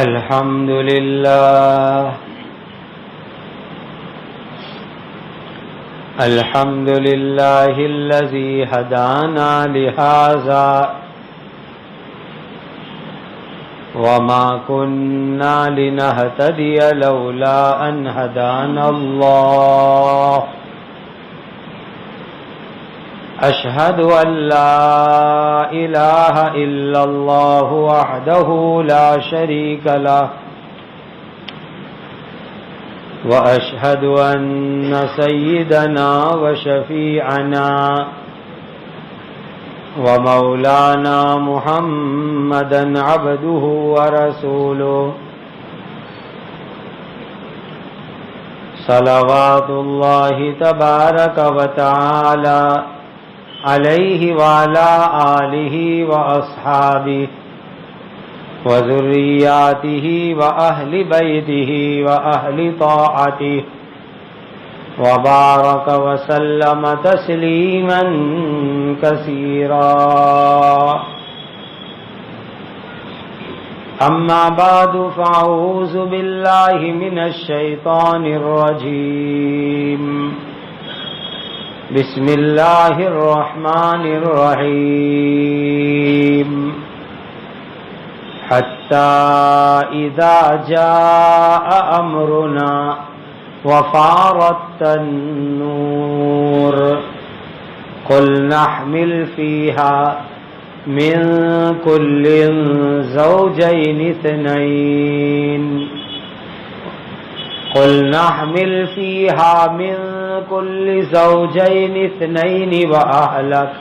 الحمد لله الحمد لله الذي هدانا لهذا وما كنا لنهتدي لولا أن هدانا الله أشهد أن لا إله إلا الله وحده لا شريك له وأشهد أن سيدنا وشفيعنا ومولانا محمدا عبده ورسوله صلوات الله تبارك وتعالى عليه وعلى آله وأصحابه وذرياته وأهل بيته وأهل طاعته وبارك وسلم تسليما كثيرا أما بعد فأعوذ بالله من الشيطان الرجيم بسم الله الرحمن الرحيم حتى إذا جاء أمرنا وفارت النور قل نحمل فيها من كل زوجين اثنين قل نحمل فيها من كل زوجين اثنين وأهلك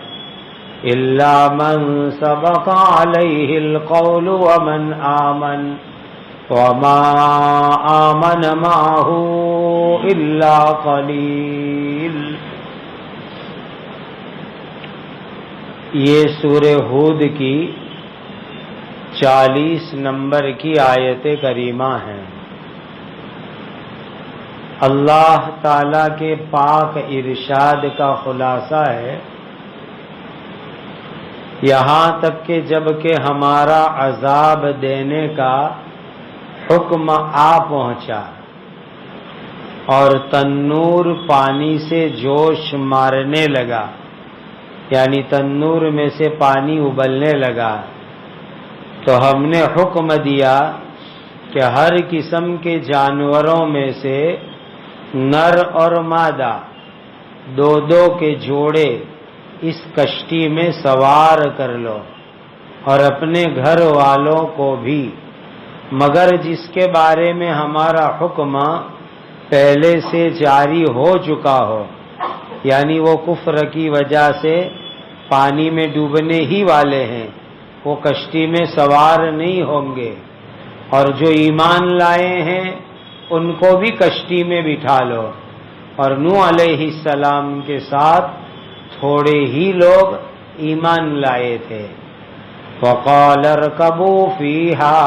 إلا من سبق عليه القول ومن آمن وما آمن معه إلا قليل۔ یہ سورہ ہود کی 40 نمبر کی آیت کریمہ ہیں۔ اللہ تعالی کے پاک ارشاد کا خلاصہ ہے، یہاں تک کہ جب کہ ہمارا عذاب دینے کا حکم آ پہنچا اور تنور پانی سے جوش مارنے لگا، یعنی تنور میں سے پانی ابلنے لگا، تو ہم نے حکم دیا کہ ہر قسم کے جانوروں میں سے نر اور مادہ دو دو کے جوڑے اس کشتی میں سوار کر لو اور اپنے گھر والوں کو بھی، مگر جس کے بارے میں ہمارا حکم پہلے سے جاری ہو چکا ہو، یعنی وہ کفر کی وجہ سے پانی میں ڈوبنے ہی والے ہیں، وہ کشتی میں سوار نہیں ہوں گے، اور جو ایمان لائے ہیں ان کو بھی کشتی میں بٹھا لو۔ اور نوح علیہ السلام کے ساتھ تھوڑے ہی لوگ ایمان لائے تھے۔ وقال اركبوا فيها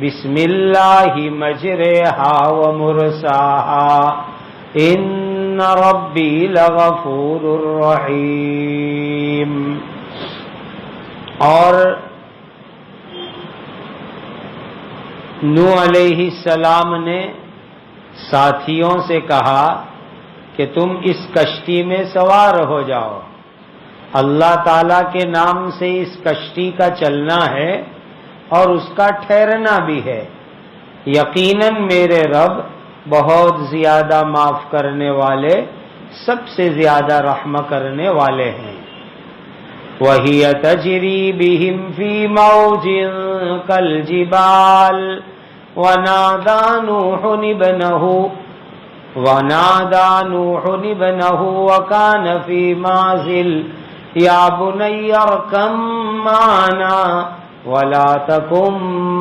بسم الله مجريها ومرساها ان ربي لغفور رحيم۔ اور نوح علیہ السلام نے ساتھیوں سے کہا کہ تم اس کشتی میں سوار ہو جاؤ، اللہ تعالی کے نام سے اس کشتی کا چلنا ہے اور اس کا ٹھہرنا بھی ہے، یقیناً میرے رب بہت زیادہ معاف کرنے والے، سب سے زیادہ رحم کرنے والے ہیں۔ وَهِيَ تَجْرِي بِهِمْ فِي مَوْجٍ كَالْجِبَالِ وَنَادَى نُوحٌ ابْنَهُ وَكَانَ فِي مَعْزِلٍ يَا بُنَيَّ ارْكَب مَّعَنَا وَلَا تَكُن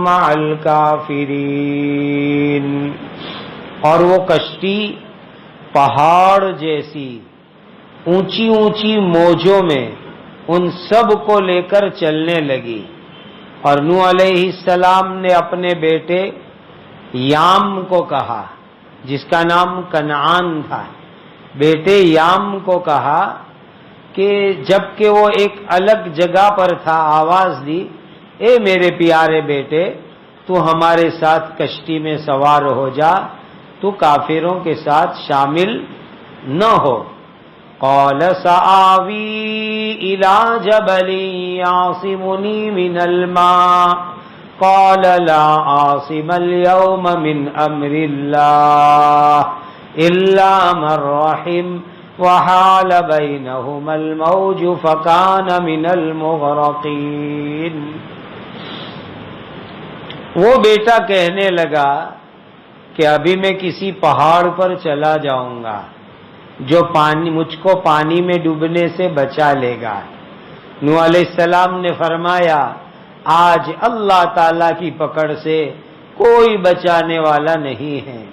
مَّعَ الْكَافِرِينَ۔ اور وہ کشتی پہاڑ جیسی اونچی اونچی موجوں میں ان سب کو لے کر چلنے لگی، اور نوح علیہ السلام نے اپنے بیٹے یام کو کہا، جس کا نام کنعان تھا، بیٹے یام کو کہا کہ جب کہ وہ ایک الگ جگہ پر تھا آواز دی، اے میرے پیارے بیٹے تو ہمارے ساتھ کشتی میں سوار ہو جا، تو کافروں کے ساتھ شامل نہ ہو۔ قال سآوی الی جبل یعصمنی من الماء قال لا عاصم اليوم من امر اللہ الا من رحم وحال بینہما الموج فکان من المغرقین۔ وہ بیٹا کہنے لگا کہ ابھی میں کسی پہاڑ پر چلا جاؤں گا جو مجھ کو پانی میں ڈوبنے سے بچا لے گا۔ نوح علیہ السلام نے فرمایا آج اللہ تعالی کی پکڑ سے کوئی بچانے والا نہیں ہے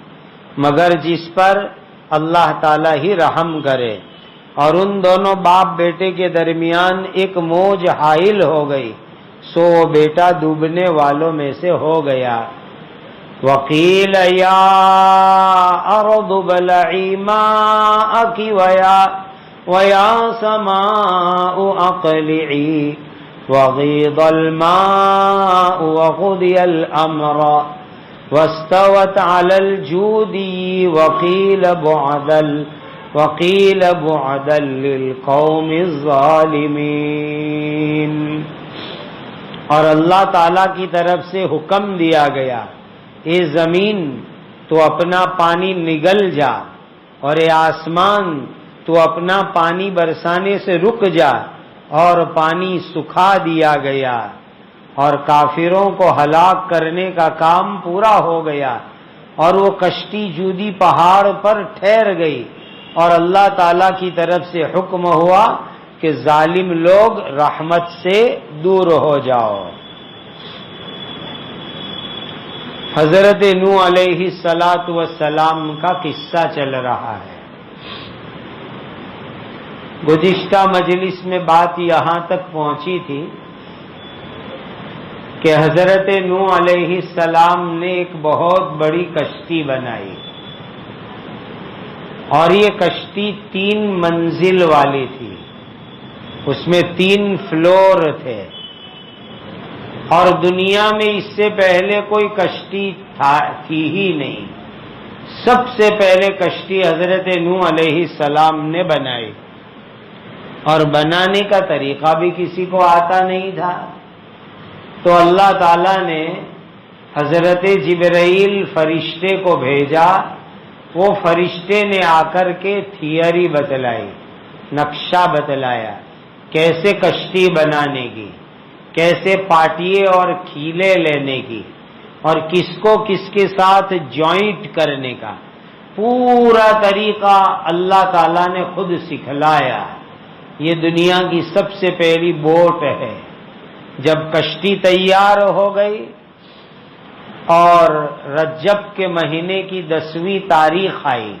مگر جس پر اللہ تعالی ہی رحم کرے۔ اور ان دونوں باپ بیٹے کے درمیان ایک موج حائل ہو گئی، سو وہ بیٹا ڈوبنے والوں میں سے ہو گیا۔ وقیل یا ارض ابلعی ماءک ویا سماء اقلعی وغیض الماء وقضی الامر واستوت علی الجودی وقیل بعدا للقوم الظالمین۔ اور اللہ تعالی کی طرف سے حکم دیا گیا اے زمین تو اپنا پانی نگل جا، اور اے آسمان تو اپنا پانی برسانے سے رک جا، اور پانی سکھا دیا گیا، اور کافروں کو ہلاک کرنے کا کام پورا ہو گیا، اور وہ کشتی جودی پہاڑ پر ٹھہر گئی، اور اللہ تعالی کی طرف سے حکم ہوا کہ ظالم لوگ رحمت سے دور ہو جاؤ۔ حضرت نوح علیہ السلام کا قصہ چل رہا ہے۔ گزشتہ مجلس میں بات یہاں تک پہنچی تھی کہ حضرت نوح علیہ السلام نے ایک بہت بڑی کشتی بنائی، اور یہ کشتی 3 منزل والی تھی، اس میں 3 فلور تھے، اور دنیا میں اس سے پہلے کوئی کشتی تھی ہی نہیں۔ سب سے پہلے کشتی حضرت نوح علیہ السلام نے بنائی، اور بنانے کا طریقہ بھی کسی کو آتا نہیں تھا، تو اللہ تعالی نے حضرت جبرائیل فرشتے کو بھیجا، وہ فرشتے نے آ کر کے تھیوری بتلائی، نقشہ بتلایا کیسے کشتی بنانے کی، کیسے پاٹیے اور کھیلے لینے کی، اور کس کو کس کے ساتھ جوائنٹ کرنے کا پورا طریقہ اللہ تعالیٰ نے خود سکھلایا۔ یہ دنیا کی سب سے پہلی بوٹ ہے۔ جب کشتی تیار ہو گئی اور رجب کے مہینے کی 10ویں تاریخ آئی،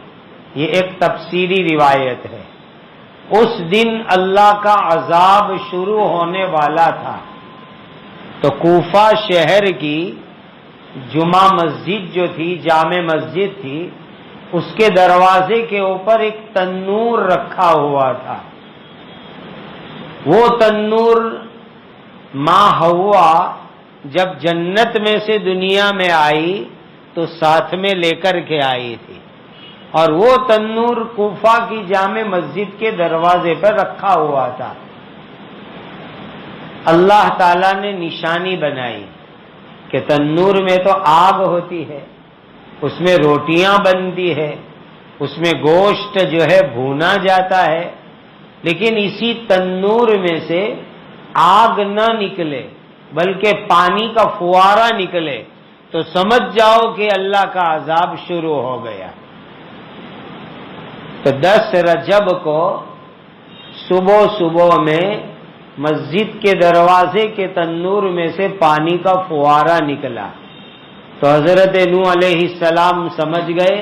یہ ایک تفسیری روایت ہے، اس دن اللہ کا عذاب شروع ہونے والا تھا، تو کوفہ شہر کی جمعہ مسجد جو تھی، جامع مسجد تھی، اس کے دروازے کے اوپر ایک تنور رکھا ہوا تھا۔ وہ تنور ماں حوا جب جنت میں سے دنیا میں آئی تو ساتھ میں لے کر کے آئی تھی، اور وہ تنور کوفہ کی جامع مسجد کے دروازے پر رکھا ہوا تھا۔ اللہ تعالیٰ نے نشانی بنائی کہ تنور میں تو آگ ہوتی ہے، اس میں روٹیاں بنتی ہے، اس میں گوشت جو ہے بھونا جاتا ہے، لیکن اسی تنور میں سے آگ نہ نکلے بلکہ پانی کا فوارہ نکلے تو سمجھ جاؤ کہ اللہ کا عذاب شروع ہو گیا۔ تو 10 رجب کو صبح میں مسجد کے دروازے کے تنور میں سے پانی کا فوارہ نکلا، تو حضرت نوح علیہ السلام سمجھ گئے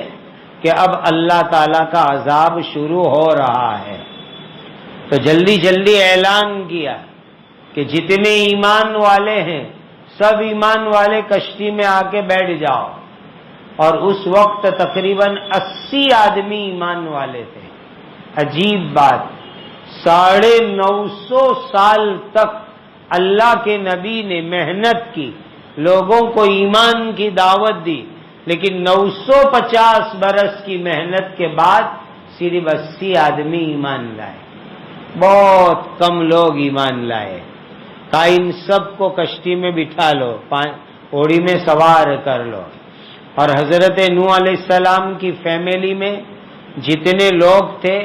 کہ اب اللہ تعالی کا عذاب شروع ہو رہا ہے، تو جلدی جلدی اعلان کیا کہ جتنے ایمان والے ہیں سب ایمان والے کشتی میں آ کے بیٹھ جاؤ، اور اس وقت تقریباً 80 آدمی ایمان والے تھے۔ عجیب بات، 950 سال تک اللہ کے نبی نے محنت کی، لوگوں کو ایمان کی دعوت دی، لیکن 950 برس کی محنت کے بعد صرف 80 آدمی ایمان لائے، بہت کم لوگ ایمان لائے۔ کہا ان سب کو کشتی میں بٹھا لو، اوڑی میں سوار کر لو۔ اور حضرت نوح علیہ السلام کی فیملی میں جتنے لوگ تھے،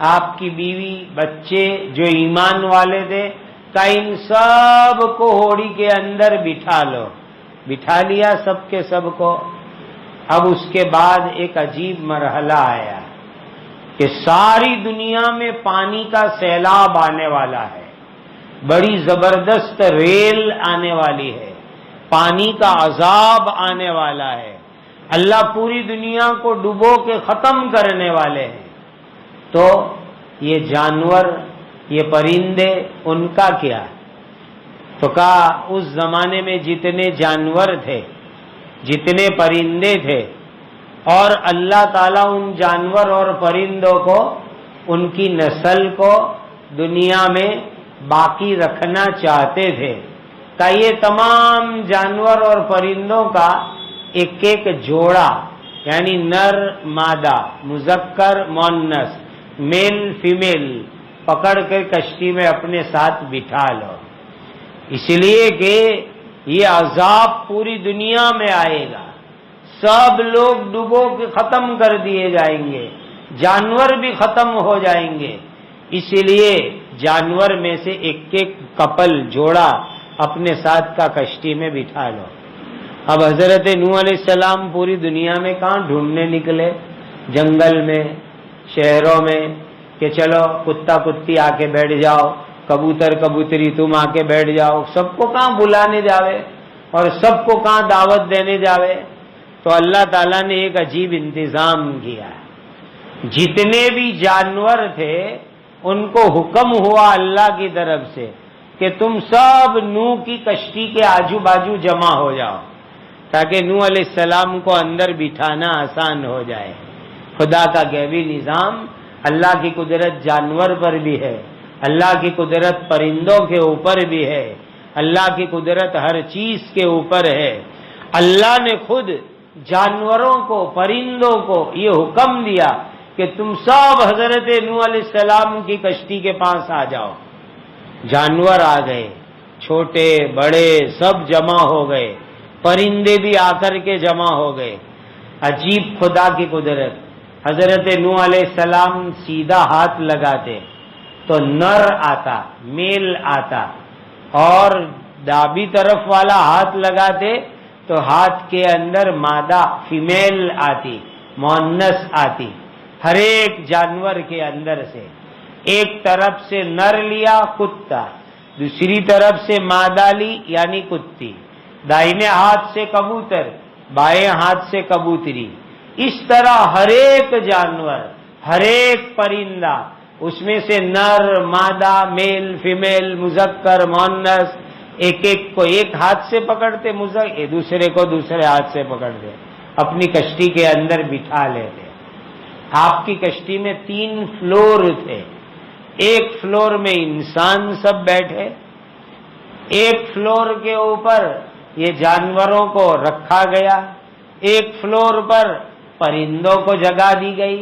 آپ کی بیوی بچے جو ایمان والے تھے، کہ ان سب کو ہوڑی کے اندر بٹھا لو۔ بٹھا لیا سب کے سب کو۔ اب اس کے بعد ایک عجیب مرحلہ آیا کہ ساری دنیا میں پانی کا سیلاب آنے والا ہے، بڑی زبردست ریل آنے والی ہے، پانی کا عذاب آنے والا ہے، اللہ پوری دنیا کو ڈبو کے ختم کرنے والے ہیں۔ تو یہ جانور، یہ پرندے، ان کا کیا؟ تو کہا اس زمانے میں جتنے جانور تھے، جتنے پرندے تھے، اور اللہ تعالیٰ ان جانور اور پرندوں کو، ان کی نسل کو دنیا میں باقی رکھنا چاہتے تھے، کہ یہ تمام جانور اور پرندوں کا ایک ایک جوڑا، یعنی نر مادہ، مذکر مؤنث، میل فیمیل پکڑ کر کشتی میں اپنے ساتھ بٹھا لو، اس لیے کہ یہ عذاب پوری دنیا میں آئے گا، سب لوگ ڈبو کے ختم کر دیے جائیں گے، جانور بھی ختم ہو جائیں گے، اس لیے جانور میں سے ایک ایک کپل جوڑا اپنے ساتھ کا کشتی میں بٹھا لو۔ اب حضرت نوح علیہ السلام پوری دنیا میں کہاں ڈھونڈنے نکلے؟ جنگل میں، شہروں میں، کہ چلو کتا کتی آ کے بیٹھ جاؤ، کبوتر کبوتری تم آ کے بیٹھ جاؤ، سب کو کہاں بلانے جاوے اور سب کو کہاں دعوت دینے جاوے؟ تو اللہ تعالیٰ نے ایک عجیب انتظام کیا، جتنے بھی جانور تھے ان کو حکم ہوا اللہ کی طرف سے کہ تم سب نوح کی کشتی کے آجو باجو جمع ہو جاؤ، تاکہ نوح علیہ السلام کو اندر بٹھانا آسان ہو جائے۔ خدا کا غیبی نظام، اللہ کی قدرت جانور پر بھی ہے، اللہ کی قدرت پرندوں کے اوپر بھی ہے، اللہ کی قدرت ہر چیز کے اوپر ہے۔ اللہ نے خود جانوروں کو، پرندوں کو یہ حکم دیا کہ تم سب حضرت نوح علیہ السلام کی کشتی کے پاس آ جاؤ۔ جانور آ گئے، چھوٹے بڑے سب جمع ہو گئے، پرندے بھی آ کر کے جمع ہو گئے۔ عجیب خدا کی قدرت، حضرت نوح علیہ السلام سیدھا ہاتھ لگاتے تو نر آتا، میل آتا، اور دابی طرف والا ہاتھ لگاتے تو ہاتھ کے اندر مادہ فیمیل آتی، مؤنث آتی، ہر ایک جانور کے اندر سے۔ ایک طرف سے نر لیا کتا، دوسری طرف سے مادہ لی یعنی کتی، دائنے ہاتھ سے کبوتر، بائیں ہاتھ سے کبوتری، اس طرح ہر ایک جانور، ہر ایک پرندہ، اس میں سے نر مادہ، میل فیمیل، مذکر مؤنث، ایک ایک کو ایک ہاتھ سے پکڑتے، دوسرے کو دوسرے ہاتھ سے پکڑتے، اپنی کشتی کے اندر بٹھا لیتے۔ آپ کی کشتی میں 3 فلور تھے، ایک فلور میں انسان سب بیٹھے، ایک فلور کے اوپر یہ جانوروں کو رکھا گیا، ایک فلور پر پرندوں کو جگہ دی گئی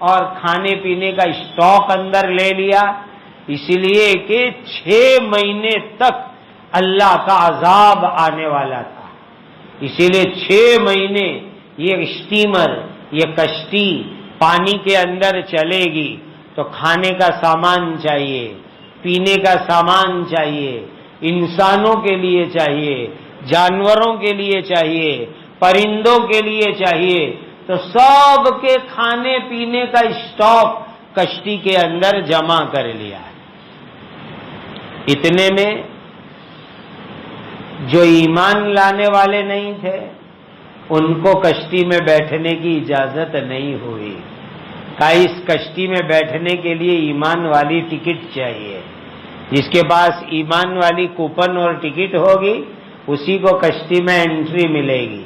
اور کھانے پینے کا اسٹاک اندر لے لیا، اس لیے کہ 6 مہینے تک اللہ کا عذاب آنے والا تھا، اسی لیے 6 مہینے یہ اسٹیمر، یہ کشتی پانی کے اندر چلے گی تو کھانے کا سامان چاہیے، پینے کا سامان چاہیے، انسانوں کے لیے چاہیے، جانوروں کے لیے چاہیے، پرندوں کے لیے چاہیے، تو سب کے کھانے پینے کا اسٹاک کشتی کے اندر جمع کر لیا۔ اتنے میں جو ایمان لانے والے نہیں تھے ان کو کشتی میں بیٹھنے کی اجازت نہیں ہوئی، کہ اس کشتی میں بیٹھنے کے لیے ایمان والی ٹکٹ چاہیے، جس کے پاس ایمان والی کوپن اور ٹکٹ ہوگی اسی کو کشتی میں انٹری ملے گی،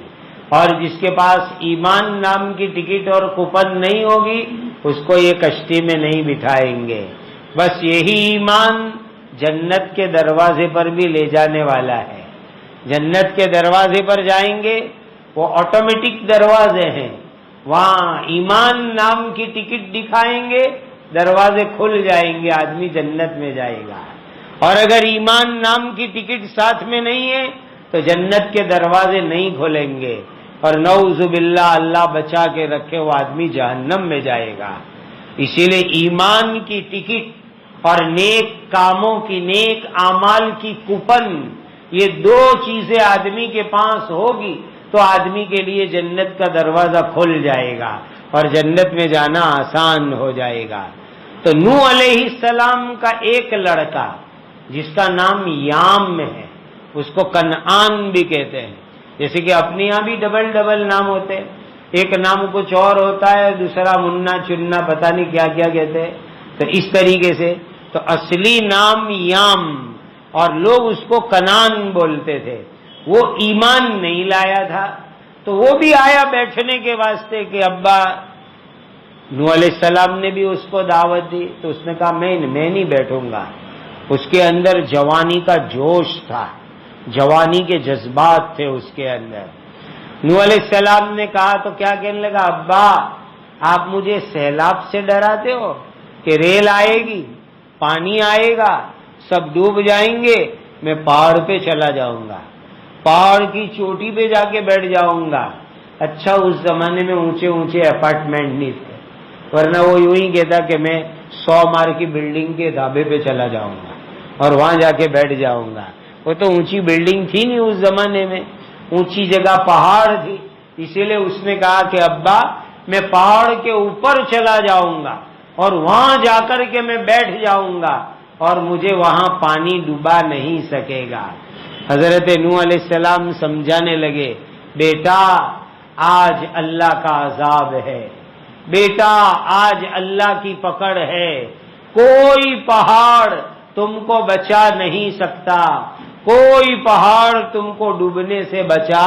اور جس کے پاس ایمان نام کی ٹکٹ اور کوپن نہیں ہوگی اس کو یہ کشتی میں نہیں بٹھائیں گے۔ بس یہی ایمان جنت کے دروازے پر بھی لے جانے والا ہے، جنت کے دروازے پر جائیں گے، وہ آٹومیٹک دروازے ہیں، وہاں ایمان نام کی ٹکٹ دکھائیں گے، دروازے کھل جائیں گے، آدمی جنت میں جائے گا۔ اور اگر ایمان نام کی ٹکٹ ساتھ میں نہیں ہے تو جنت کے دروازے نہیں کھلیں گے، اور نعوذ باللہ اللہ بچا کے رکھے، وہ آدمی جہنم میں جائے گا۔ اسی لیے ایمان کی ٹکٹ اور نیک کاموں کی، نیک اعمال کی کوپن، یہ دو چیزیں آدمی کے پاس ہوگی تو آدمی کے لیے جنت کا دروازہ کھل جائے گا اور جنت میں جانا آسان ہو جائے گا۔ تو نوح علیہ السلام کا ایک لڑکا جس کا نام یام ہے، اس کو کنعان بھی کہتے ہیں، جیسے کہ اپنے یہاں بھی ڈبل ڈبل نام ہوتے ہیں، ایک نام کچھ اور ہوتا ہے، دوسرا منا چننا پتہ نہیں کیا کیا کہتے ہیں، تو اس طریقے سے تو اصلی نام یام، اور لوگ اس کو کنعان بولتے تھے۔ وہ ایمان نہیں لایا تھا تو وہ بھی آیا بیٹھنے کے واسطے کہ ابا، نوح علیہ السلام نے بھی اس کو دعوت دی تو اس نے کہا میں نہیں بیٹھوں گا۔ اس کے اندر جوانی کا جوش تھا، جوانی کے جذبات تھے اس کے اندر۔ نوح علیہ السلام نے کہا تو کیا کہنے لگا، ابا آپ مجھے سیلاب سے ڈراتے ہو کہ ریل آئے گی، پانی آئے گا، سب ڈوب جائیں گے، میں پہاڑ پہ چلا جاؤں گا، پہاڑ کی چوٹی پہ جا کے بیٹھ جاؤں گا۔ اچھا اس زمانے میں اونچے اونچے اپارٹمنٹ نہیں تھے، ورنہ وہ یوں ہی کہتا کہ میں 100 مار کی بلڈنگ کے ڈھابے پہ چلا جاؤں گا اور وہاں جا کے بیٹھ جاؤں گا۔ وہ تو اونچی بلڈنگ تھی نہیں اس زمانے میں، اونچی جگہ پہاڑ تھی، اسی لیے اس نے کہا کہ ابا میں پہاڑ کے اوپر چلا جاؤں گا اور وہاں جا کر کے میں بیٹھ جاؤں گا اور مجھے وہاں پانی ڈوبا نہیں سکے گا۔ حضرت نوح علیہ السلام سمجھانے لگے، بیٹا آج اللہ کا عذاب ہے، بیٹا آج اللہ کی پکڑ ہے، کوئی پہاڑ تم کو بچا نہیں سکتا، کوئی پہاڑ تم کو ڈوبنے سے بچا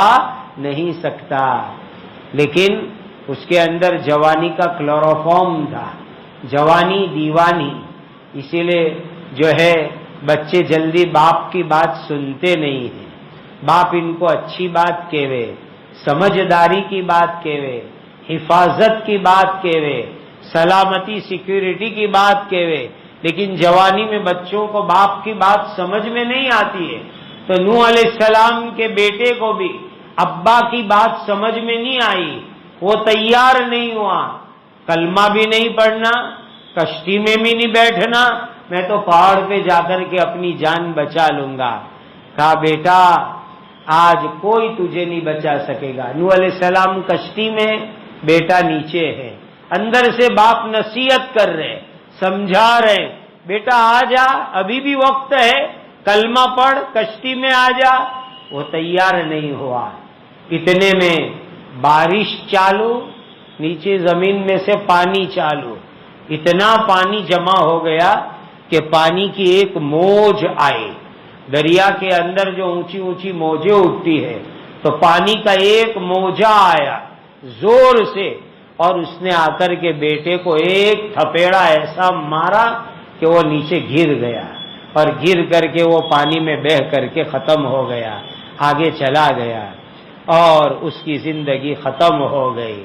نہیں سکتا۔ لیکن اس کے اندر جوانی کا کلوروفارم تھا، جوانی دیوانی، اسی لیے جو ہے بچے جلدی باپ کی بات سنتے نہیں ہیں۔ باپ ان کو اچھی بات کہوے، سمجھداری کی بات کہوے، حفاظت کی بات کہوے، سلامتی سیکیورٹی کی بات کہوے، لیکن جوانی میں بچوں کو باپ کی بات سمجھ میں نہیں آتی ہے۔ تو نوح علیہ السلام کے بیٹے کو بھی ابا کی بات سمجھ میں نہیں آئی، وہ تیار نہیں ہوا، کلمہ بھی نہیں پڑھنا، کشتی میں بھی نہیں بیٹھنا، میں تو پہاڑ پہ جا کر کے اپنی جان بچا لوں گا۔ کہا بیٹا آج کوئی تجھے نہیں بچا سکے گا۔ نوح علیہ السلام کشتی میں، بیٹا نیچے ہے، اندر سے باپ نصیحت کر رہے، سمجھا رہے، بیٹا آ جا، ابھی بھی وقت ہے، کلمہ پڑھ، کشتی میں آ جا۔ وہ تیار نہیں ہوا۔ اتنے میں بارش چالو، نیچے زمین میں سے پانی چالو، اتنا پانی جمع ہو گیا کہ پانی کی ایک موج آئی۔ دریا کے اندر جو اونچی اونچی موجیں اٹھتی ہے تو پانی کا ایک موجہ آیا زور سے، اور اس نے آ کر کے بیٹے کو ایک تھپیڑا ایسا مارا کہ وہ نیچے گر گیا، اور گر کر کے وہ پانی میں بہہ کر کے ختم ہو گیا، آگے چلا گیا اور اس کی زندگی ختم ہو گئی۔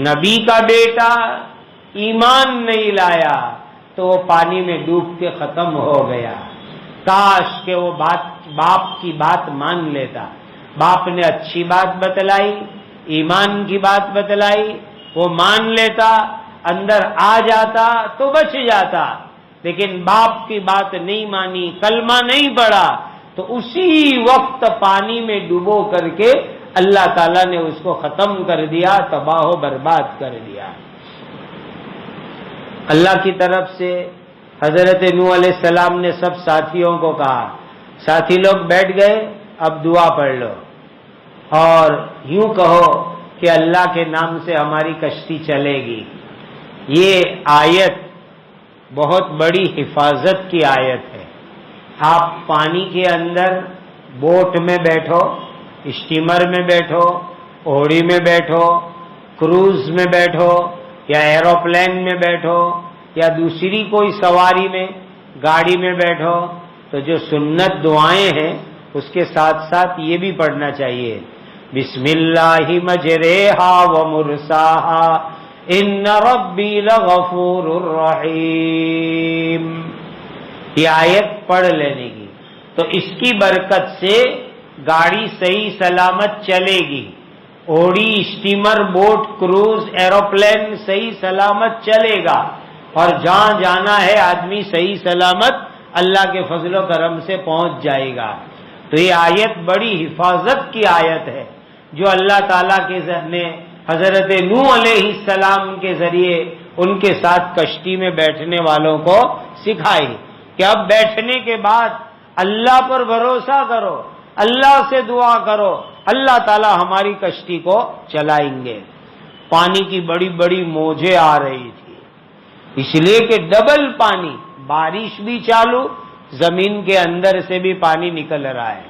نبی کا بیٹا ایمان نہیں لایا تو وہ پانی میں ڈوب کے ختم ہو گیا۔ کاش کہ وہ باپ کی بات مان لیتا، باپ نے اچھی بات بتلائی، ایمان کی بات بتلائی، وہ مان لیتا، اندر آ جاتا تو بچ جاتا، لیکن باپ کی بات نہیں مانی، کلمہ نہیں پڑھا، تو اسی وقت پانی میں ڈوبو کر کے اللہ تعالیٰ نے اس کو ختم کر دیا، تباہ و برباد کر دیا۔ اللہ کی طرف سے حضرت نوح علیہ السلام نے سب ساتھیوں کو کہا، ساتھی لوگ بیٹھ گئے، اب دعا پڑھ لو اور یوں کہو کہ اللہ کے نام سے ہماری کشتی چلے گی۔ یہ آیت بہت بڑی حفاظت کی آیت ہے۔ آپ پانی کے اندر بوٹ میں بیٹھو، اسٹیمر میں بیٹھو، اوڑی میں بیٹھو، کروز میں بیٹھو، یا ایروپلین میں بیٹھو، یا دوسری کوئی سواری میں، گاڑی میں بیٹھو، تو جو سنت دعائیں ہیں اس کے ساتھ ساتھ یہ بھی پڑھنا چاہیے بسم اللہ مجریہا ومرساہا ان ربی لغفور الرحیم، یہ آیت پڑھ لینے کی، تو اس کی برکت سے گاڑی صحیح سلامت چلے گی، اوڑی، اسٹیمر، بوٹ، کروز، ایروپلین صحیح سلامت چلے گا، اور جہاں جانا ہے آدمی صحیح سلامت اللہ کے فضل و کرم سے پہنچ جائے گا۔ تو یہ آیت بڑی حفاظت کی آیت ہے جو اللہ تعالیٰ کے نے حضرت نوح علیہ السلام کے ذریعے ان کے ساتھ کشتی میں بیٹھنے والوں کو سکھائی کہ اب بیٹھنے کے بعد اللہ پر بھروسہ کرو، اللہ سے دعا کرو، اللہ تعالیٰ ہماری کشتی کو چلائیں گے۔ پانی کی بڑی بڑی موجیں آ رہی تھی، اس لیے کہ ڈبل پانی، بارش بھی چالو، زمین کے اندر سے بھی پانی نکل رہا ہے،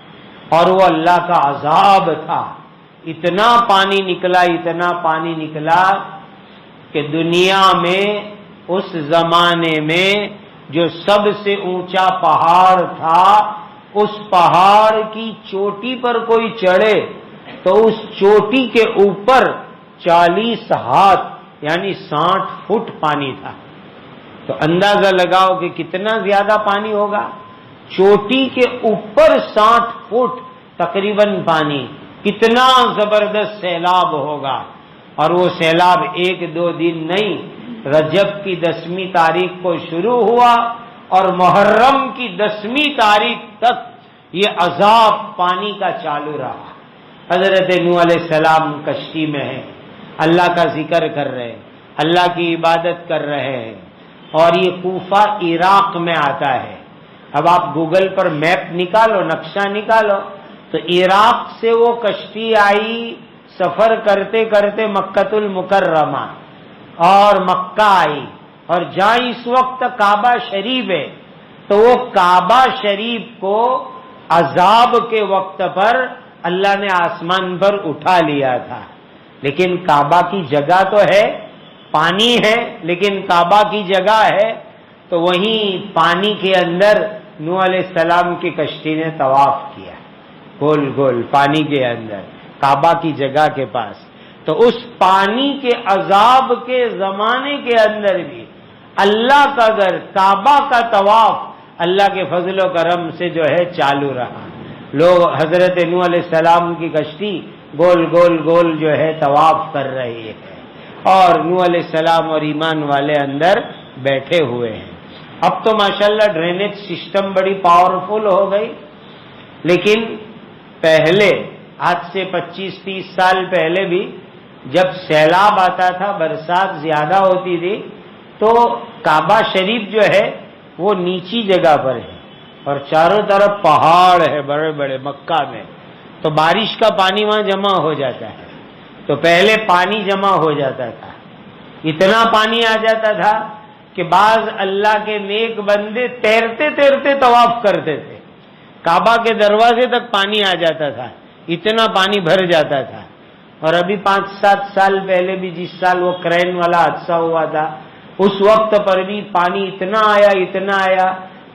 اور وہ اللہ کا عذاب تھا۔ اتنا پانی نکلا، اتنا پانی نکلا کہ دنیا میں اس زمانے میں جو سب سے اونچا پہاڑ تھا، اس پہاڑ کی چوٹی پر کوئی چڑھے تو اس چوٹی کے اوپر 40 ہاتھ یعنی 60 فٹ پانی تھا۔ تو اندازہ لگاؤ کہ کتنا زیادہ پانی ہوگا، چوٹی کے اوپر 60 فٹ تقریباً پانی، کتنا زبردست سیلاب ہوگا۔ اور وہ سیلاب 1-2 دن نہیں، رجب کی 10ویں تاریخ کو شروع ہوا اور محرم کی 10ویں تاریخ تک یہ عذاب پانی کا چالو رہا۔ حضرت نوح علیہ السلام کشتی میں ہیں، اللہ کا ذکر کر رہے ہیں، اللہ کی عبادت کر رہے ہیں، اور یہ کوفہ عراق میں آتا ہے۔ اب آپ گوگل پر میپ نکالو، نقشہ نکالو، تو عراق سے وہ کشتی آئی، سفر کرتے کرتے مکۃ المکرمہ اور مکہ آئی، اور جہاں اس وقت کعبہ شریف ہے، تو وہ کعبہ شریف کو عذاب کے وقت پر اللہ نے آسمان پر اٹھا لیا تھا، لیکن کعبہ کی جگہ تو ہے، پانی ہے، لیکن کعبہ کی جگہ ہے، تو وہیں پانی کے اندر نوح علیہ السلام کی کشتی نے طواف کیا، گول گول پانی کے اندر، کعبہ کی جگہ کے پاس۔ تو اس پانی کے عذاب کے زمانے کے اندر بھی اللہ کا گھر، کعبہ کا طواف اللہ کے فضل و کرم سے جو ہے چالو رہا۔ لوگ حضرت نوح علیہ السلام کی کشتی گول گول گول جو ہے طواف کر رہی ہے، اور نوح علیہ السلام اور ایمان والے اندر بیٹھے ہوئے ہیں۔ اب تو ماشاءاللہ ڈرینیج سسٹم بڑی پاورفل ہو گئی، لیکن پہلے آج سے 25-30 سال پہلے بھی جب سیلاب آتا تھا، برسات زیادہ ہوتی تھی، تو کعبہ شریف جو ہے وہ نیچی جگہ پر ہے اور چاروں طرف پہاڑ ہے بڑے بڑے مکہ میں، تو بارش کا پانی وہاں جمع ہو جاتا ہے۔ تو پہلے پانی جمع ہو جاتا تھا، اتنا پانی آ جاتا تھا کہ بعض اللہ کے نیک بندے تیرتے تیرتے طواف کرتے تھے، کعبہ کے دروازے تک پانی آ جاتا تھا، اتنا پانی بھر جاتا تھا۔ اور ابھی 5-7 سال پہلے بھی جس سال وہ کرین والا حادثہ ہوا تھا، اس وقت پر بھی پانی اتنا آیا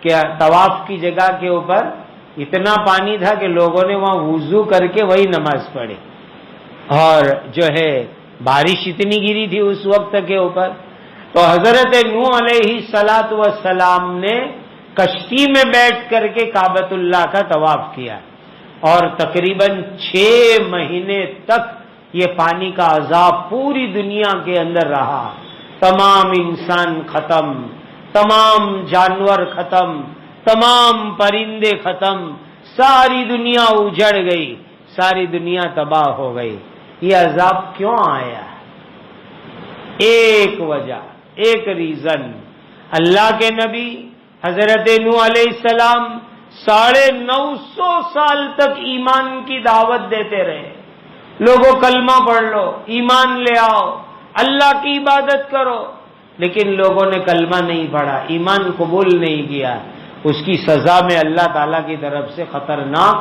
کہ طواف کی جگہ کے اوپر اتنا پانی تھا کہ لوگوں نے وہاں وضو کر کے وہی نماز پڑھی، اور جو ہے بارش اتنی گری تھی اس وقت کے اوپر۔ تو حضرت نوح علیہ السلام نے کشتی میں بیٹھ کر کے کعبۃ اللہ کا طواف کیا، اور تقریباً 6 مہینے تک یہ پانی کا عذاب پوری دنیا کے اندر رہا۔ تمام انسان ختم، تمام جانور ختم، تمام پرندے ختم، ساری دنیا اجڑ گئی، ساری دنیا تباہ ہو گئی۔ یہ عذاب کیوں آیا؟ ایک وجہ، ایک ریزن، اللہ کے نبی حضرت نوح علیہ السلام 950 سال تک ایمان کی دعوت دیتے رہے، لوگوں کلمہ پڑھ لو، ایمان لے آؤ، اللہ کی عبادت کرو، لیکن لوگوں نے کلمہ نہیں پڑھا، ایمان قبول نہیں کیا۔ اس کی سزا میں اللہ تعالیٰ کی طرف سے خطرناک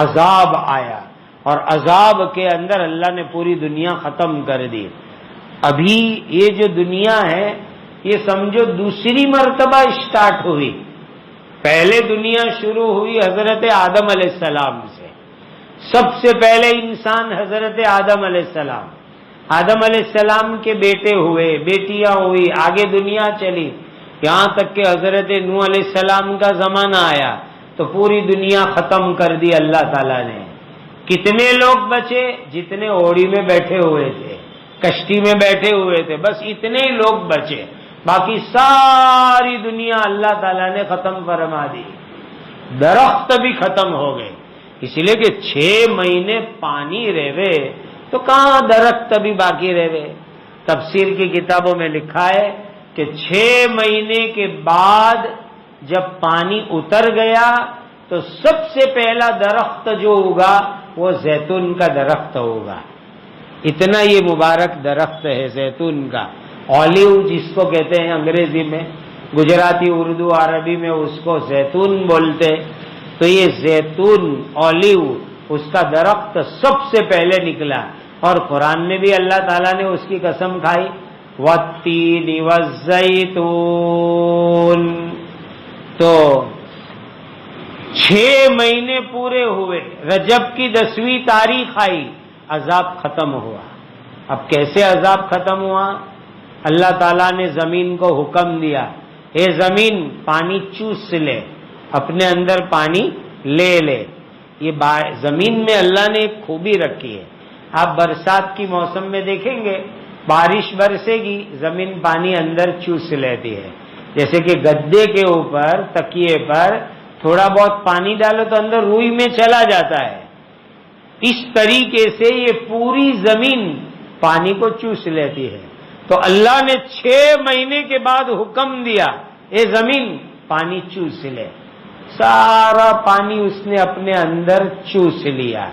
عذاب آیا، اور عذاب کے اندر اللہ نے پوری دنیا ختم کر دی۔ ابھی یہ جو دنیا ہے، یہ سمجھو دوسری مرتبہ اسٹارٹ ہوئی، پہلے دنیا شروع ہوئی حضرت آدم علیہ السلام سے. سب سے پہلے انسان حضرت آدم علیہ السلام. آدم علیہ السلام کے بیٹے ہوئے، بیٹیاں ہوئی، آگے دنیا چلی، یہاں تک کہ حضرت نوح علیہ السلام کا زمانہ آیا تو پوری دنیا ختم کر دی اللہ تعالیٰ نے. کتنے لوگ بچے؟ جتنے اوڑی میں بیٹھے ہوئے تھے، کشتی میں بیٹھے ہوئے تھے، بس اتنے ہی لوگ بچے. باقی ساری دنیا اللہ تعالیٰ نے ختم فرما دی. درخت بھی ختم ہو گئے، اس لیے کہ 6 مہینے پانی رہے تو کہاں درخت بھی باقی رہے. تفسیر کی کتابوں میں لکھا ہے کہ 6 مہینے کے بعد جب پانی اتر گیا تو سب سے پہلا درخت جو ہوگا وہ زیتون کا درخت ہوگا. اتنا یہ مبارک درخت ہے زیتون کا. اولیو جس کو کہتے ہیں انگریزی میں، گجراتی، اردو، عربی میں اس کو زیتون بولتے. تو یہ زیتون، اولیو، اس کا درخت سب سے پہلے نکلا. اور قرآن میں بھی اللہ تعالیٰ نے اس کی قسم کھائی، والتین والزیتون. تو 6 مہینے پورے ہوئے، رجب کی 10ویں تاریخ آئی، عذاب ختم ہوا. اب کیسے عذاب ختم ہوا؟ اللہ تعالیٰ نے زمین کو حکم دیا، اے زمین پانی چوس لے، اپنے اندر پانی لے لے. یہ زمین میں اللہ نے ایک خوبی رکھی ہے. آپ برسات کی موسم میں دیکھیں گے بارش برسے گی، زمین پانی اندر چوس لیتی ہے. جیسے کہ گدے کے اوپر، تکیے پر تھوڑا بہت پانی ڈالو تو اندر روئی میں چلا جاتا ہے. اس طریقے سے یہ پوری زمین پانی کو چوس لیتی ہے. تو اللہ نے 6 مہینے کے بعد حکم دیا، اے زمین پانی چوس لے. سارا پانی اس نے اپنے اندر چوس لیا.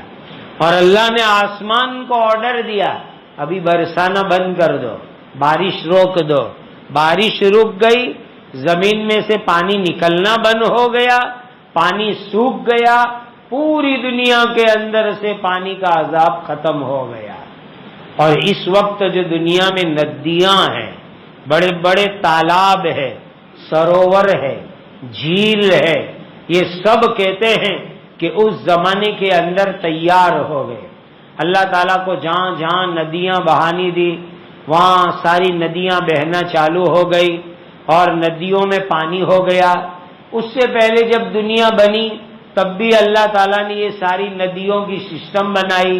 اور اللہ نے آسمان کو آرڈر دیا، ابھی برسانا بند کر دو، بارش روک دو. بارش رک گئی، زمین میں سے پانی نکلنا بند ہو گیا، پانی سوکھ گیا، پوری دنیا کے اندر سے پانی کا عذاب ختم ہو گیا. اور اس وقت جو دنیا میں ندیاں ہیں، بڑے بڑے تالاب ہے، سروور ہے، جھیل ہے، یہ سب کہتے ہیں کہ اس زمانے کے اندر تیار ہو گئے. اللہ تعالیٰ کو جہاں جہاں ندیاں بہانی دی وہاں ساری ندیاں بہنا چالو ہو گئی اور ندیوں میں پانی ہو گیا. اس سے پہلے جب دنیا بنی تب بھی اللہ تعالیٰ نے یہ ساری ندیوں کی سسٹم بنائی.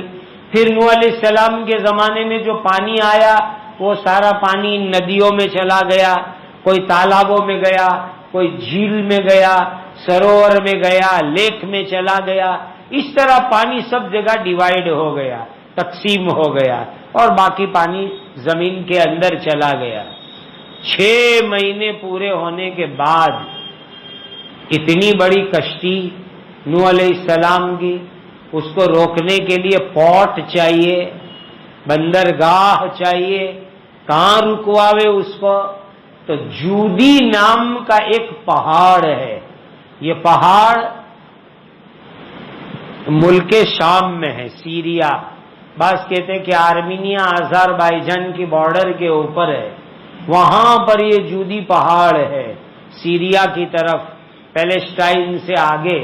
پھر نوح علیہ السلام کے زمانے میں جو پانی آیا وہ سارا پانی ندیوں میں چلا گیا، کوئی تالابوں میں گیا، کوئی جھیل میں گیا، سروور میں گیا، لیک میں چلا گیا. اس طرح پانی سب جگہ ڈیوائیڈ ہو گیا، تقسیم ہو گیا اور باقی پانی زمین کے اندر چلا گیا. 6 مہینے پورے ہونے کے بعد اتنی بڑی کشتی نوح علیہ السلام کی، اس کو روکنے کے لیے پورٹ چاہیے، بندرگاہ چاہیے. کہاں رکواوے اس کو؟ تو جودی نام کا ایک پہاڑ ہے. یہ پہاڑ ملک شام میں ہے، سیریا. بعض کہتے ہیں کہ آرمینیا آذربائیجان کی بارڈر کے اوپر ہے، وہاں پر یہ جودی پہاڑ ہے، سیریا کی طرف، پیلسٹائن سے آگے.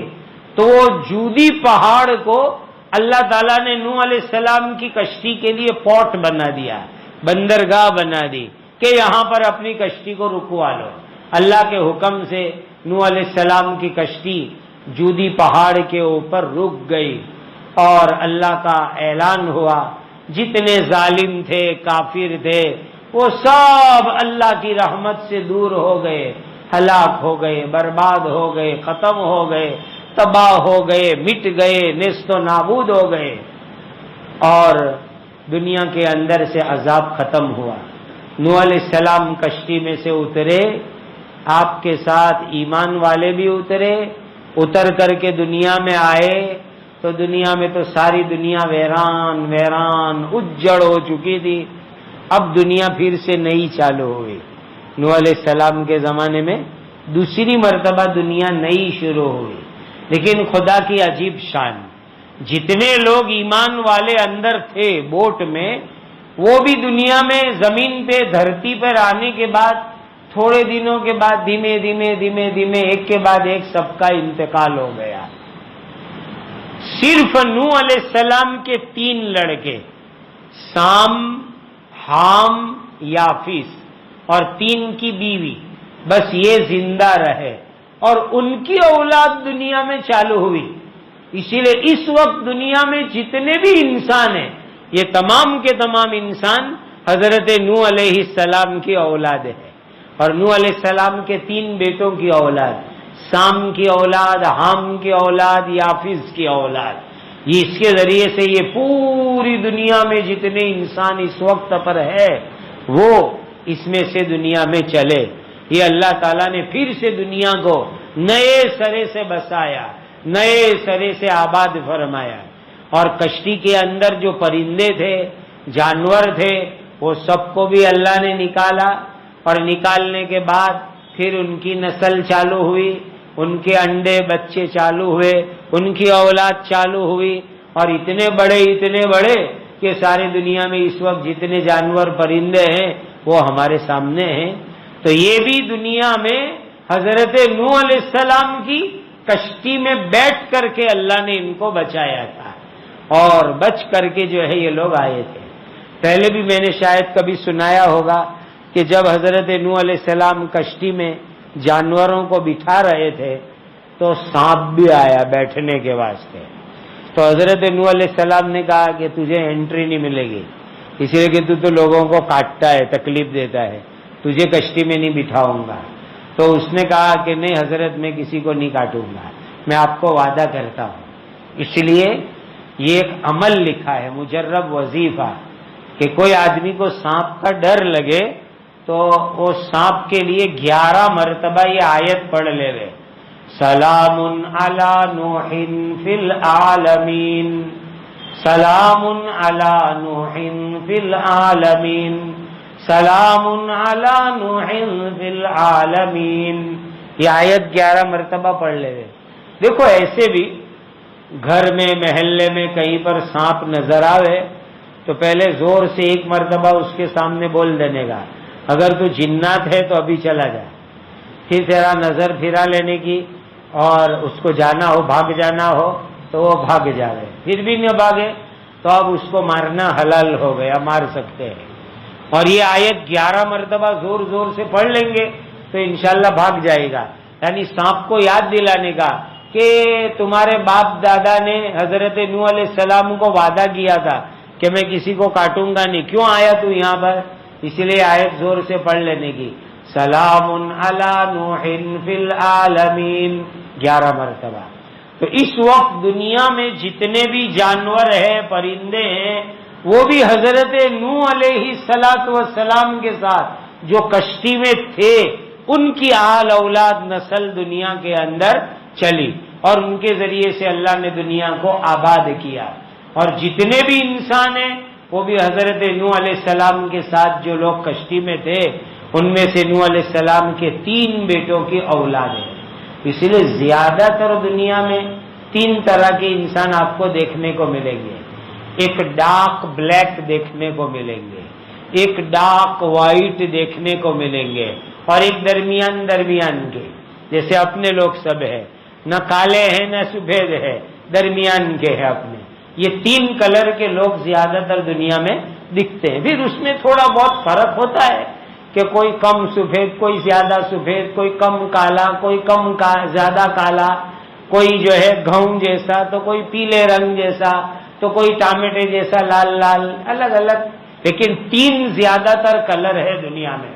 تو وہ جودی پہاڑ کو اللہ تعالیٰ نے نوح علیہ السلام کی کشتی کے لیے پورٹ بنا دیا، بندرگاہ بنا دی کہ یہاں پر اپنی کشتی کو رکوا لو. اللہ کے حکم سے نوح علیہ السلام کی کشتی جودی پہاڑ کے اوپر رک گئی اور اللہ کا اعلان ہوا. جتنے ظالم تھے، کافر تھے، وہ سب اللہ کی رحمت سے دور ہو گئے، ہلاک ہو گئے، برباد ہو گئے، ختم ہو گئے، تباہ ہو گئے، مٹ گئے، نیست و نابود ہو گئے. اور دنیا کے اندر سے عذاب ختم ہوا. نوح علیہ السلام کشتی میں سے اترے، آپ کے ساتھ ایمان والے بھی اترے. اتر کر کے دنیا میں آئے تو دنیا میں تو ساری دنیا ویران ویران اجڑ ہو چکی تھی. اب دنیا پھر سے نئی چالو ہوئی. نوح علیہ السلام کے زمانے میں دوسری مرتبہ دنیا نئی شروع ہوئی. لیکن خدا کی عجیب شان، جتنے لوگ ایمان والے اندر تھے بوٹ میں، وہ بھی دنیا میں زمین پہ، دھرتی پر آنے کے بعد تھوڑے دنوں کے بعد دھیمے دھیمے ایک کے بعد ایک سب کا انتقال ہو گیا۔ صرف نوح علیہ السلام کے 3 لڑکے، سام، حام، یافیس، اور 3 کی بیوی، بس یہ زندہ رہے اور ان کی اولاد دنیا میں چالو ہوئی۔ اسی لیے اس وقت دنیا میں جتنے بھی انسان ہیں، یہ تمام کے تمام انسان حضرت نوح علیہ السلام کی اولاد ہے، اور نوح علیہ السلام کے 3 بیٹوں کی اولاد، سام کی اولاد، حام کی اولاد، یافیس کی اولاد، یہ اس کے ذریعے سے یہ پوری دنیا میں جتنے انسان اس وقت پر ہے وہ اس میں سے دنیا میں چلے۔ یہ اللہ تعالیٰ نے پھر سے دنیا کو نئے سرے سے بسایا، نئے سرے سے آباد فرمایا، اور کشتی کے اندر جو پرندے تھے، جانور تھے، وہ سب کو بھی اللہ نے نکالا، اور نکالنے کے بعد پھر ان کی نسل چالو ہوئی، ان کے انڈے بچے چالو ہوئے، ان کی اولاد چالو ہوئی، اور اتنے بڑے کہ ساری دنیا میں اس وقت جتنے جانور پرندے ہیں وہ ہمارے سامنے ہیں۔ تو یہ بھی دنیا میں حضرت نوح علیہ السلام کی کشتی میں بیٹھ کر کے اللہ نے ان کو بچایا تھا، اور بچ کر کے جو ہے یہ لوگ آئے تھے۔ پہلے بھی میں نے شاید کبھی سنایا ہوگا کہ جب حضرت نوح علیہ السلام کشتی میں جانوروں کو بٹھا رہے تھے تو سانپ بھی آیا بیٹھنے کے واسطے، تو حضرت نوح علیہ السلام نے کہا کہ تجھے انٹری نہیں ملے گی، اس لیے کہ تو لوگوں کو کاٹتا ہے، تکلیف دیتا ہے، تجھے کشتی میں نہیں بٹھاؤں گا۔ تو اس نے کہا کہ نہیں حضرت، میں کسی کو نہیں کاٹوں گا، میں آپ کو وعدہ کرتا ہوں۔ اس لیے یہ ایک عمل لکھا ہے، مجرب وظیفہ، کہ کوئی آدمی کو سانپ کا ڈر لگے تو وہ سانپ کے لیے 11 مرتبہ یہ آیت پڑھ لے گئے، سلام علی نوح فی العالمین، سلام علی نوح فی العالمین، سلام علی نوح فی العالمین، یہ آیت 11 مرتبہ پڑھ لے گئے۔ دیکھو ایسے بھی گھر میں، محلے میں کہیں پر سانپ نظر آوے تو پہلے زور سے 1 مرتبہ اس کے سامنے بول دینے کا، اگر تو جنات ہے تو ابھی چلا جا، پھر تیرا نظر پھرا لینے کی، اور اس کو جانا ہو، بھاگ جانا ہو تو وہ بھاگ جاوے، پھر بھی نہ بھاگے تو اب اس کو مارنا حلال ہو گیا، مار سکتے ہیں۔ اور یہ آیت 11 مرتبہ زور زور سے پڑھ لیں گے تو انشاءاللہ بھاگ جائے گا، یعنی سانپ کو یاد دلانے کا کہ تمہارے باپ دادا نے حضرت نوح علیہ السلام کو وعدہ کیا تھا کہ میں کسی کو کاٹوں گا نہیں، کیوں آیا تو یہاں پر؟ اس لیے آیت زور سے پڑھ لینے کی، سلام علی نوح فی العالمین 11 مرتبہ۔ تو اس وقت دنیا میں جتنے بھی جانور ہیں، پرندے ہیں، وہ بھی حضرت نوح علیہ السلام کے ساتھ جو کشتی میں تھے، ان کی آل اولاد نسل دنیا کے اندر چلی، اور ان کے ذریعے سے اللہ نے دنیا کو آباد کیا۔ اور جتنے بھی انسان ہیں وہ بھی حضرت نوح علیہ السلام کے ساتھ جو لوگ کشتی میں تھے، ان میں سے نوح علیہ السلام کے 3 بیٹوں کی اولاد ہے۔ اس لیے زیادہ تر دنیا میں 3 طرح کے انسان آپ کو دیکھنے کو ملیں گے، ایک ڈارک بلیک دیکھنے کو ملیں گے، ایک ڈارک وائٹ دیکھنے کو ملیں گے، اور ایک درمیان کے، جیسے اپنے لوگ سب ہے، نہ کالے ہیں نہ سفید ہے، درمیان کے ہیں اپنے۔ یہ 3 کلر کے لوگ زیادہ تر دنیا میں دکھتے ہیں۔ پھر اس میں تھوڑا بہت فرق ہوتا ہے کہ کوئی کم سفید، کوئی زیادہ سفید، کوئی کم کالا، کوئی زیادہ کالا، کوئی جو ہے گھؤں جیسا، تو کوئی پیلے رنگ جیسا، تو کوئی ٹامیٹے جیسا لال، الگ الگ، لیکن 3 زیادہ تر کلر ہے دنیا میں،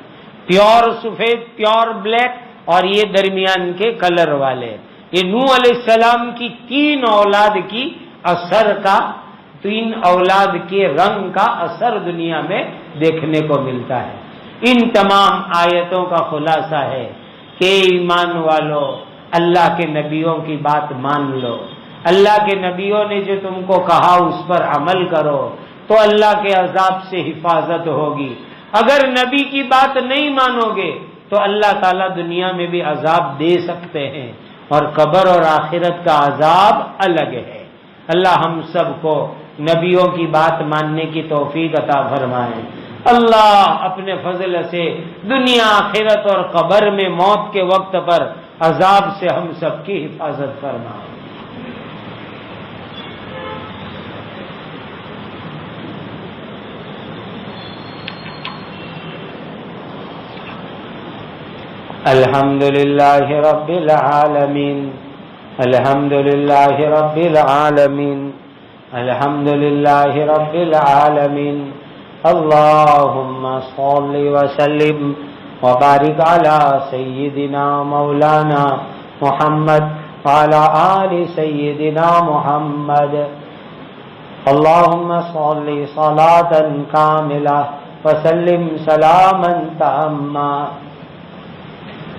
پیور سفید، پیور بلیک، اور یہ درمیان کے کلر والے۔ یہ نوح علیہ السلام کی 3 اولاد کی اثر کا، 3 اولاد کے رنگ کا اثر دنیا میں دیکھنے کو ملتا ہے۔ ان تمام آیتوں کا خلاصہ ہے کہ ایمان والو، اللہ کے نبیوں کی بات مان لو، اللہ کے نبیوں نے جو تم کو کہا اس پر عمل کرو تو اللہ کے عذاب سے حفاظت ہوگی۔ اگر نبی کی بات نہیں مانو گے تو اللہ تعالیٰ دنیا میں بھی عذاب دے سکتے ہیں، اور قبر اور آخرت کا عذاب الگ ہے۔ اللہ ہم سب کو نبیوں کی بات ماننے کی توفیق عطا فرمائے۔ اللہ اپنے فضل سے دنیا آخرت اور قبر میں موت کے وقت پر عذاب سے ہم سب کی حفاظت فرما۔ الحمد للہ رب العالمین، الحمد للہ رب العالمین، الحمد للہ رب العالمین، اللہم صل وسلم وبارک علی سیدنا مولانا محمد وعلی آل سیدنا محمد، اللہم صل صلاة کاملہ وسلم سلاما تاما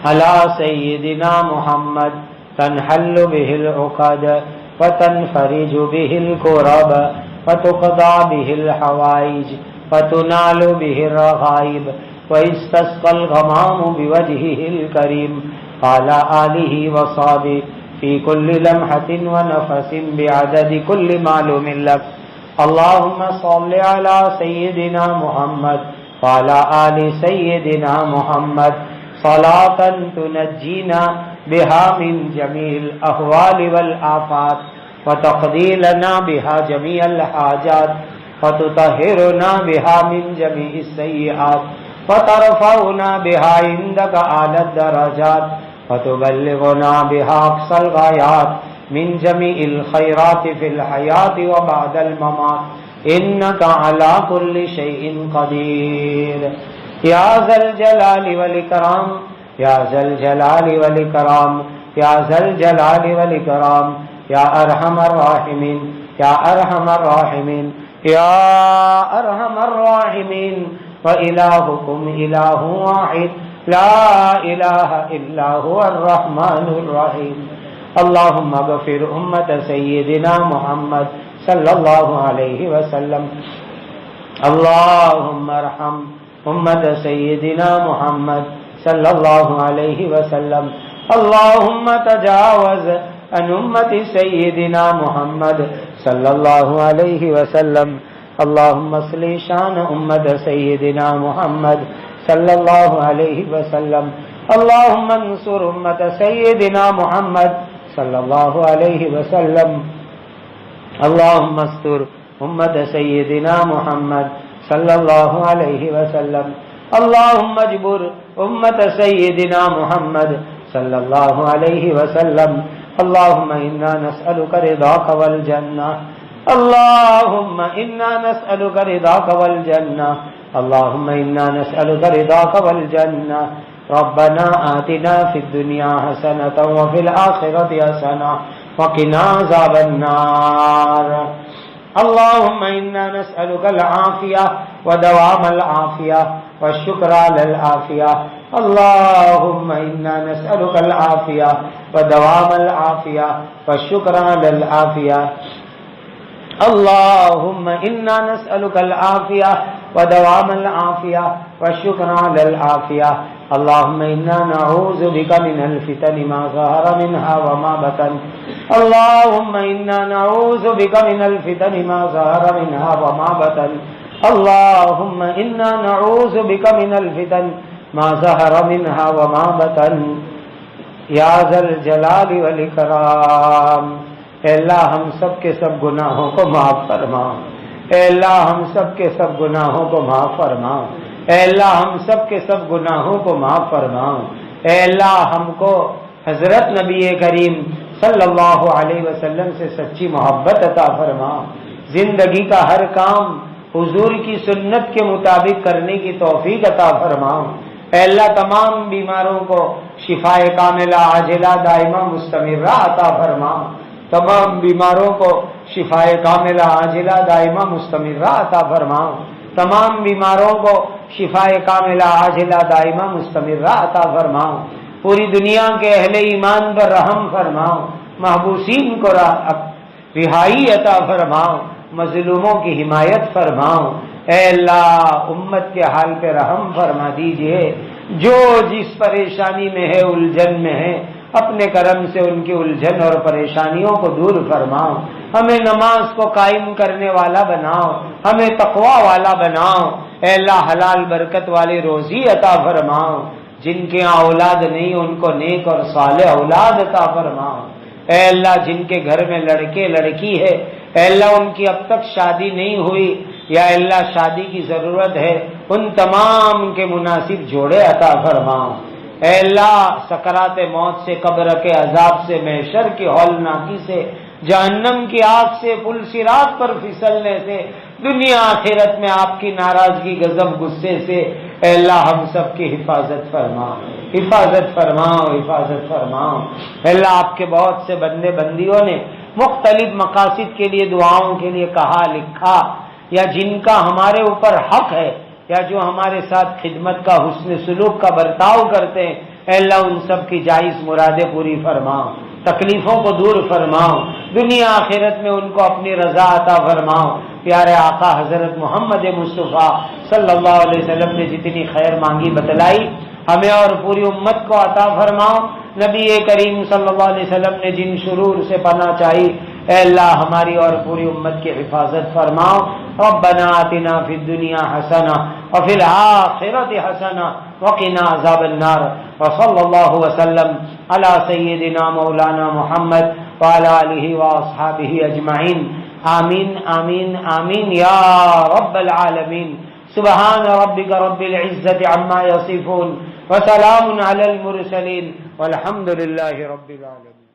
علی سیدنا محمد تنحل به العقد وتنفرج به الكرب وتقضى به الحوائج وتنال به الرغائب ويستسقى الغمام بوجهه الكريم قال آله وصحبه في كل لمحة ونفس بعدد كل معلوم لك، اللهم صل على سيدنا محمد وعلى آل سيدنا محمد صلاة تنجينا بها من جميع الأهوال والآفات وتقضي لنا بها جميع الحاجات وتطهرنا بها من جميع السيئات وترفعنا بها عندك أعلى الدرجات وتبلغنا بها أقصى الغايات من جميع الخيرات في الحياة وبعد الممات، إنك على كل شيء قدير یا ذا الجلال والاکرام، یا ذا الجلال والاکرام، یا ذا الجلال والاکرام، یا ارحم الراحمین، یا ارحم الراحمین، یا ارحم الراحمین، وإلہکم الہ واحد لا الہ الا هو الرحمن الرحیم۔ اللہم اغفر امت سیدنا محمد صلی اللہ علیہ وسلم، اللہم ارحم امت سیدنا محمد صلی اللہ علیہ وسلم، اللہم تجاوز عن امت سیدنا محمد صلی اللہ علیہ وسلم، اللہم اصلح شان امت سیدنا محمد صلی اللہ علیہ وسلم، اللہم انصر امت سیدنا محمد صلی اللہ علیہ وسلم، اللہم استر امت سیدنا محمد صلی اللہ علیہ وسلم، اللہم اجبر امت سیدنا محمد صلی اللہ علیہ وسلم، اللہم انا نسألک رضاک والجنہ، اللہم انا نسألک رضاک والجنہ، اللہم انا نسألک رضاک والجنہ، ربنا آتنا فی الدنیا حسنة وفی الآخرة حسنة وقنا عذاب النار، اللهم إنا نسألك العافية ودوام العافية والشكر على العافية، اللهم إنا نسألك العافية ودوام العافية والشكر على العافية، اللهم إنا نسألك العافية ودوام العافية والشكر على العافية، اللهم إنا نعوذ بك من الفتن ما ظهر منها وما بطن، اللهم إنا نعوذ بك من الفتن ما ظهر منها وما بطن، اللهم إنا نعوذ بك من الفتن ما ظهر منها وما بطن، یا ذا الجلال والإکرام۔ اے اللہ ہم سب کے سب گناہوں کو معاف فرما، اے اللہ ہم سب کے سب گناہوں کو معاف فرما، اے اللہ ہم سب کے سب گناہوں کو معاف فرما، اے اللہ ہم کو حضرت نبی کریم صلی اللہ علیہ وسلم سے سچی محبت عطا فرما، زندگی کا ہر کام حضور کی سنت کے مطابق کرنے کی توفیق عطا فرما، اے اللہ تمام بیماروں کو شفاء کاملہ عاجلہ دائمہ مستمرہ عطا فرما، تمام بیماروں کو شفاء کاملہ عاجلہ دائمہ مستمرہ عطا فرما، تمام بیماروں کو شفاء کاملہ عاجلہ دائمہ مستمرہ عطا فرما، پوری دنیا کے اہل ایمان پر رحم فرما، محبوسین کو رہائی عطا فرما، مظلوموں کی حمایت فرما، اے اللہ امت کے حال پہ رحم فرما دیجئے، جو جس پریشانی میں ہے الجھن میں ہے اپنے کرم سے ان کی الجھن اور پریشانیوں کو دور فرماؤ، ہمیں نماز کو قائم کرنے والا بناؤ، ہمیں تقوی والا بناؤ، اے اللہ حلال برکت والی روزی عطا فرماؤ، جن کے یہاں اولاد نہیں ان کو نیک اور صالح اولاد عطا فرماؤ، اے اللہ جن کے گھر میں لڑکے لڑکی ہے، اے اللہ ان کی اب تک شادی نہیں ہوئی یا اللہ شادی کی ضرورت ہے، ان تمام کے مناسب جوڑے عطا فرماؤ، اے اللہ سکرات موت سے، قبر کے عذاب سے، محشر کی ہولناکی سے، جہنم کی آگ سے، پل صراط پر پھسلنے سے، دنیا آخرت میں آپ کی ناراضگی، غضب، غصے سے، اے اللہ ہم سب کی حفاظت فرماؤ، حفاظت فرماؤ، حفاظت فرماؤ۔ اے اللہ آپ کے بہت سے بندے بندیوں نے مختلف مقاصد کے لیے، دعاؤں کے لیے کہا لکھا، یا جن کا ہمارے اوپر حق ہے، یا جو ہمارے ساتھ خدمت کا، حسن سلوک کا برتاؤ کرتے ہیں، اے اللہ ان سب کی جائز مرادیں پوری فرماؤ، تکلیفوں کو دور فرماؤ، دنیا آخرت میں ان کو اپنی رضا عطا فرماؤ۔ پیارے آقا حضرت محمد مصطفیٰ صلی اللہ علیہ وسلم نے جتنی خیر مانگی بتلائی، ہمیں اور پوری امت کو عطا فرماؤ۔ نبی کریم صلی اللہ علیہ وسلم نے جن شرور سے پناہ چاہی، اے اللہ ہماری اور پوری امت کی حفاظت فرماؤ۔ ربنا آتنا فی الدنیا حسنہ وفی الآخرۃ حسنہ وقنا عذاب النار، وصلی اللہ وسلم علی سیدنا مولانا محمد وعلی آلہ واصحابہ اجمعین، آمین آمین آمین یا رب العالمین۔ سبحان ربک رب العزۃ عما یصفون وسلام علی المرسلین والحمد للہ رب العالمین۔